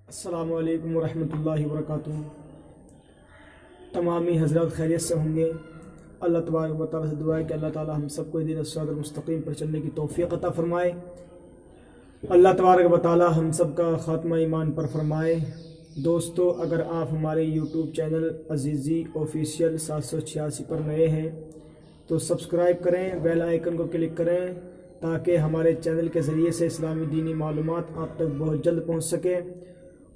السلام علیکم ورحمۃ اللہ وبرکاتہ۔ تمامی حضرات خیریت سے ہوں گے۔ اللہ تبارک و تعالیٰ سے دعا ہے کہ اللہ تعالیٰ ہم سب کو دین الصراط المستقیم پر چلنے کی توفیق عطا فرمائے۔ اللہ تبارک و تعالیٰ ہم سب کا خاتمہ ایمان پر فرمائے۔ دوستو، اگر آپ ہمارے یوٹیوب چینل عزیزی آفیشیل 786 پر نئے ہیں تو سبسکرائب کریں، بیل آئیکن کو کلک کریں تاکہ ہمارے چینل کے ذریعے سے اسلامی دینی معلومات آپ تک بہت جلد پہنچ سکے۔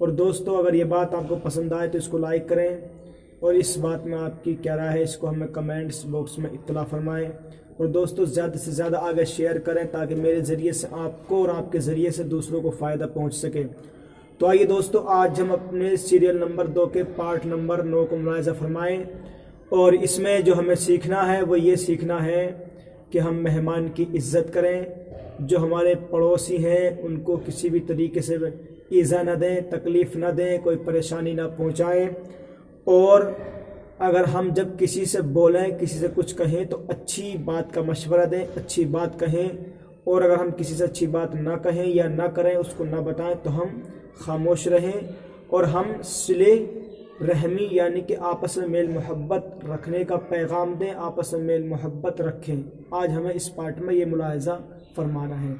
اور دوستو، اگر یہ بات آپ کو پسند آئے تو اس کو لائک کریں، اور اس بات میں آپ کی کیا رائے ہے اس کو ہمیں کمنٹس باکس میں اطلاع فرمائیں۔ اور دوستو، زیادہ سے زیادہ آگے شیئر کریں تاکہ میرے ذریعے سے آپ کو اور آپ کے ذریعے سے دوسروں کو فائدہ پہنچ سکے۔ تو آئیے دوستو، آج ہم اپنے سیریل نمبر 2 کے پارٹ نمبر 9 کو ملاحظہ فرمائیں، اور اس میں جو ہمیں سیکھنا ہے وہ یہ سیکھنا ہے کہ ہم مہمان کی عزت کریں، جو ہمارے پڑوسی ہیں ان کو کسی بھی طریقے سے ایذا نہ دیں، تکلیف نہ دیں، کوئی پریشانی نہ پہنچائیں، اور اگر ہم جب کسی سے بولیں، کسی سے کچھ کہیں تو اچھی بات کا مشورہ دیں، اچھی بات کہیں، اور اگر ہم کسی سے اچھی بات نہ کہیں یا نہ کریں، اس کو نہ بتائیں تو ہم خاموش رہیں، اور ہم صلہ رحمی یعنی کہ آپس میں میل محبت رکھنے کا پیغام دیں، آپس میں میل محبت رکھیں۔ آج ہمیں اس پارٹ میں یہ ملاحظہ فرمانا ہے۔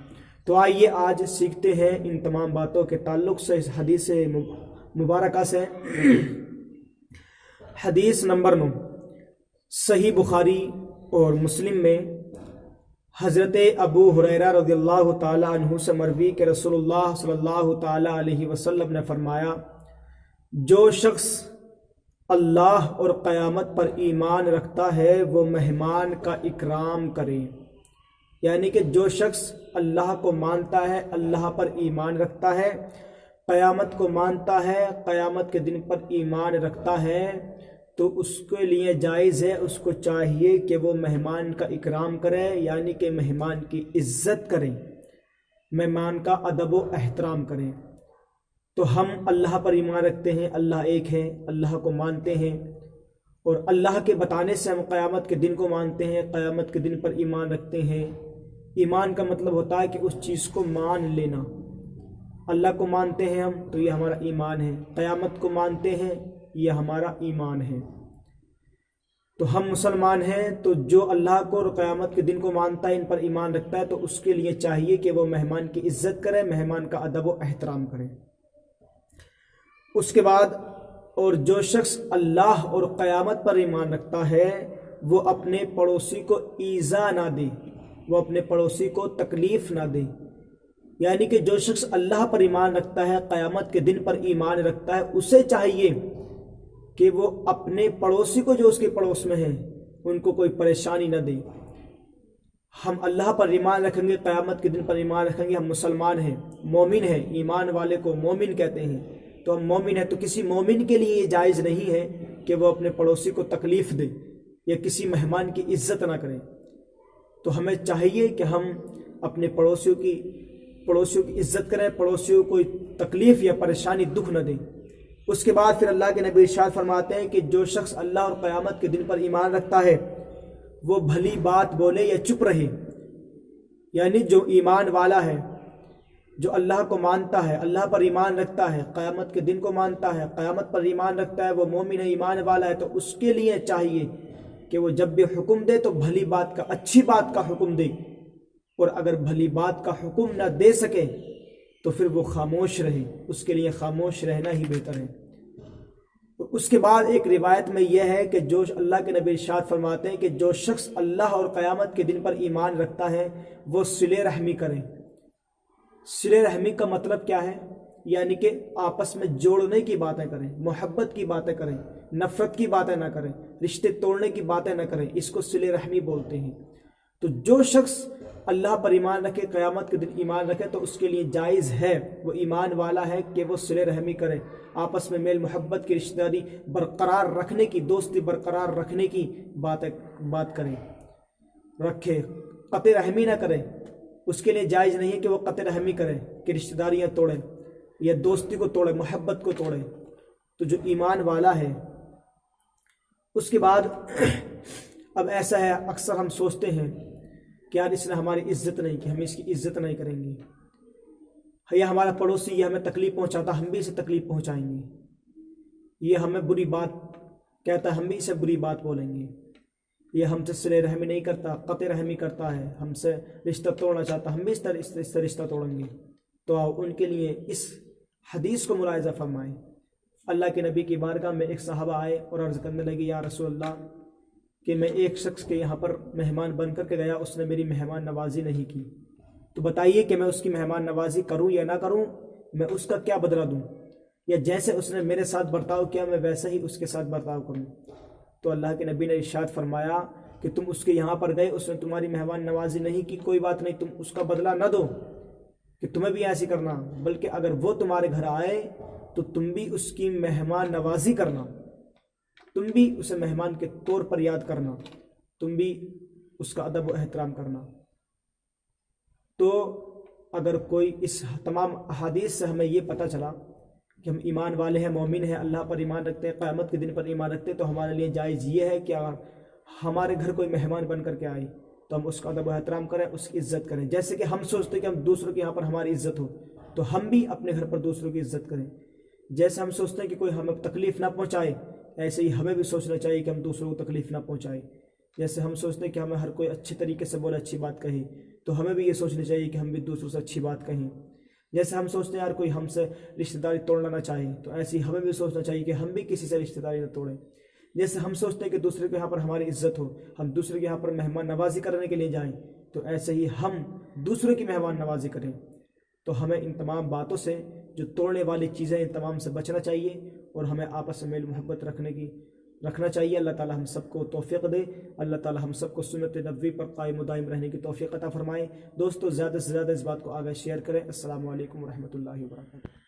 تو آئیے آج سیکھتے ہیں ان تمام باتوں کے تعلق سے اس حدیث مبارکہ سے۔ حدیث نمبر 9 صحیح بخاری اور مسلم میں حضرت ابو ہریرہ رضی اللہ تعالی عنہ سے مروی کہ رسول اللہ صلی اللہ تعالی علیہ وسلم نے فرمایا، جو شخص اللہ اور قیامت پر ایمان رکھتا ہے وہ مہمان کا اکرام کرے۔ یعنی کہ جو شخص اللہ کو مانتا ہے، اللہ پر ایمان رکھتا ہے، قیامت کو مانتا ہے، قیامت کے دن پر ایمان رکھتا ہے، تو اس کے لیے جائز ہے، اس کو چاہیے کہ وہ مہمان کا اکرام کرے، یعنی کہ مہمان کی عزت کرے، مہمان کا ادب و احترام کرے۔ تو ہم اللہ پر ایمان رکھتے ہیں، اللہ ایک ہے، اللہ کو مانتے ہیں، اور اللہ کے بتانے سے ہم قیامت کے دن کو مانتے ہیں، قیامت کے دن پر ایمان رکھتے ہیں۔ ایمان کا مطلب ہوتا ہے کہ اس چیز کو مان لینا۔ اللہ کو مانتے ہیں ہم تو یہ ہمارا ایمان ہے، قیامت کو مانتے ہیں یہ ہمارا ایمان ہے۔ تو ہم مسلمان ہیں، تو جو اللہ کو اور قیامت کے دن کو مانتا ہے، ان پر ایمان رکھتا ہے، تو اس کے لیے چاہیے کہ وہ مہمان کی عزت کرے، مہمان کا ادب و احترام کرے۔ اس کے بعد، اور جو شخص اللہ اور قیامت پر ایمان رکھتا ہے وہ اپنے پڑوسی کو ایذا نہ دے، وہ اپنے پڑوسی کو تکلیف نہ دے۔ یعنی کہ جو شخص اللہ پر ایمان رکھتا ہے، قیامت کے دن پر ایمان رکھتا ہے، اسے چاہیے کہ وہ اپنے پڑوسی کو، جو اس کے پڑوس میں ہیں، ان کو کوئی پریشانی نہ دے۔ ہم اللہ پر ایمان رکھیں گے، قیامت کے دن پر ایمان رکھیں گے، ہم مسلمان ہیں، مومن ہیں، ایمان والے کو مومن کہتے ہیں، تو ہم مومن ہیں، تو کسی مومن کے لیے یہ جائز نہیں ہے کہ وہ اپنے پڑوسی کو تکلیف دے یا کسی مہمان کی عزت نہ کرے۔ تو ہمیں چاہیے کہ ہم اپنے پڑوسیوں کی عزت کریں، پڑوسیوں کو تکلیف یا پریشانی، دکھ نہ دیں۔ اس کے بعد پھر اللہ کے نبی ارشاد فرماتے ہیں کہ جو شخص اللہ اور قیامت کے دن پر ایمان رکھتا ہے وہ بھلی بات بولے یا چپ رہے۔ یعنی جو ایمان والا ہے، جو اللہ کو مانتا ہے، اللہ پر ایمان رکھتا ہے، قیامت کے دن کو مانتا ہے، قیامت پر ایمان رکھتا ہے، وہ مومن ہے، ایمان والا ہے، تو اس کے لیے چاہیے کہ وہ جب بھی حکم دے تو بھلی بات کا، اچھی بات کا حکم دے، اور اگر بھلی بات کا حکم نہ دے سکے تو پھر وہ خاموش رہے، اس کے لیے خاموش رہنا ہی بہتر ہے۔ اس کے بعد ایک روایت میں یہ ہے کہ جو اللہ کے نبی ارشاد فرماتے ہیں کہ جو شخص اللہ اور قیامت کے دن پر ایمان رکھتا ہے وہ صلہ رحمی کرے۔ صلہ رحمی کا مطلب کیا ہے؟ یعنی کہ آپس میں جوڑنے کی باتیں کریں، محبت کی باتیں کریں، نفرت کی باتیں نہ کریں، رشتے توڑنے کی باتیں نہ کریں، اس کو صلہ رحمی بولتے ہیں۔ تو جو شخص اللہ پر ایمان رکھے، قیامت کے دن ایمان رکھے، تو اس کے لیے جائز ہے، وہ ایمان والا ہے، کہ وہ صلہ رحمی کرے، آپس میں میل محبت کی رشتہ داری برقرار رکھنے کی، دوستی برقرار رکھنے کی بات کرے، رکھے، قطع رحمی نہ کرے۔ اس کے لیے جائز نہیں ہے کہ وہ قطع رحمی کرے، کہ رشتہ داریاں توڑے یا دوستی کو توڑے، محبت کو توڑے۔ تو جو ایمان والا ہے۔ اس کے بعد اب ایسا ہے، اکثر ہم سوچتے ہیں کہ یار اس نے ہماری عزت نہیں کی، ہم اس کی عزت نہیں کریں گے، یہ ہمارا پڑوسی یہ ہمیں تکلیف پہنچاتا ہم بھی اسے تکلیف پہنچائیں گے، یہ ہمیں بری بات کہتا ہے ہم بھی اسے بری بات بولیں گے، یہ ہم سے صلہ رحمی نہیں کرتا، قطع رحمی کرتا ہے، ہم سے رشتہ توڑنا چاہتا ہم بھی اس سے رشتہ توڑیں گے۔ تو ان کے لیے اس حدیث کو ملاحظہ فرمائیں۔ اللہ کے نبی کی بارگاہ میں ایک صحابہ آئے اور عرض کرنے لگے یا رسول اللہ کہ میں ایک شخص کے یہاں پر مہمان بن کر کے گیا، اس نے میری مہمان نوازی نہیں کی، تو بتائیے کہ میں اس کی مہمان نوازی کروں یا نہ کروں، میں اس کا کیا بدلہ دوں، یا جیسے اس نے میرے ساتھ برتاؤ کیا میں ویسا ہی اس کے ساتھ برتاؤ کروں؟ تو اللہ کے نبی نے ارشاد فرمایا کہ تم اس کے یہاں پر گئے، اس نے تمہاری مہمان نوازی نہیں کی، کوئی بات نہیں، تم اس کا بدلہ نہ دو کہ تمہیں بھی ایسی کرنا، بلکہ اگر وہ تمہارے گھر آئے تو تم بھی اس کی مہمان نوازی کرنا، تم بھی اسے مہمان کے طور پر یاد کرنا، تم بھی اس کا ادب و احترام کرنا۔ تو اگر کوئی اس تمام احادیث سے ہمیں یہ پتہ چلا کہ ہم ایمان والے ہیں، مومن ہیں، اللہ پر ایمان رکھتے ہیں، قیامت کے دن پر ایمان رکھتے ہیں، تو ہمارے لیے جائز یہ ہے کہ اگر ہمارے گھر کوئی مہمان بن کر کے آئے تو ہم اس کا ادب و احترام کریں، اس کی عزت کریں۔ جیسے کہ ہم سوچتے ہیں کہ ہم دوسروں کے یہاں پر ہماری عزت ہو، تو ہم بھی اپنے گھر پر دوسروں کی عزت کریں۔ جیسے ہم سوچتے ہیں کہ کوئی ہمیں تکلیف نہ پہنچائے، ایسے ہی ہمیں بھی سوچنا چاہیے کہ ہم دوسروں کو تکلیف نہ پہنچائے۔ جیسے ہم سوچتے ہیں کہ ہمیں ہر کوئی اچھے طریقے سے بولے، اچھی بات کہے، تو ہمیں بھی یہ سوچنا چاہیے کہ ہم بھی دوسروں سے اچھی بات کہیں۔ جیسے ہم سوچتے ہیں یار کوئی ہم سے رشتہ داری توڑنا نہ چاہے، تو ایسے ہی ہمیں بھی سوچنا چاہیے کہ ہم بھی کسی سے رشتہ داری نہ توڑیں۔ جیسے ہم سوچتے ہیں کہ دوسرے کے یہاں پر ہماری عزت ہو، ہم دوسرے کے یہاں پر مہمان نوازی کرنے کے لیے جائیں، تو ایسے ہی ہم دوسروں کی مہمان نوازی کریں۔ تو ہمیں ان تمام باتوں سے، جو توڑنے والی چیزیں، ان تمام سے بچنا چاہیے، اور ہمیں آپس میں میل محبت رکھنا چاہیے۔ اللہ تعالی ہم سب کو توفیق دے، اللہ تعالی ہم سب کو سنت نبوی پر قائم و دائم رہنے کی توفیق عطا فرمائے۔ دوستو زیادہ سے زیادہ اس بات کو آگے شیئر کریں۔ السلام علیکم ورحمۃ اللہ وبرکاتہ۔